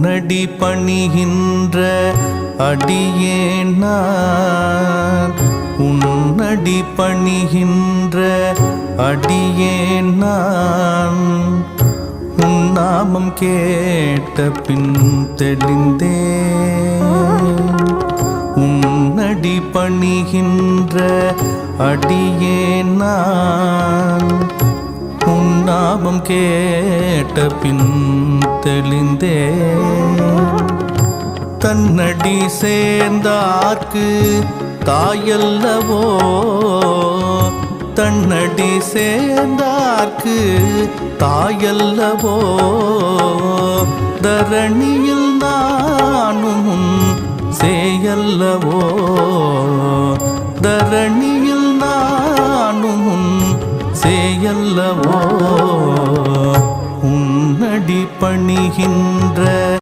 உன்னடி பணிகின்ற அடியேன் நான், உன்னடி பணிகின்ற அடியேன் நான். உன் நாமம் கேட்ட பின் தெளிந்தேன். உன்னடி பணிகின்ற அடியேன் நான், உன் நாமம் கேட்ட பின் தெளிந்தேன். தன்னடி சேர்ந்தார்க்கு தாயல்லவோ, தன்னடி சேர்ந்தார்க்கு தாயல்லவோ. தரணியில் நானும் சேயல்லவோ, தரணியில் நானும் சேயல்லவோ. உன்னடி பணிகின்ற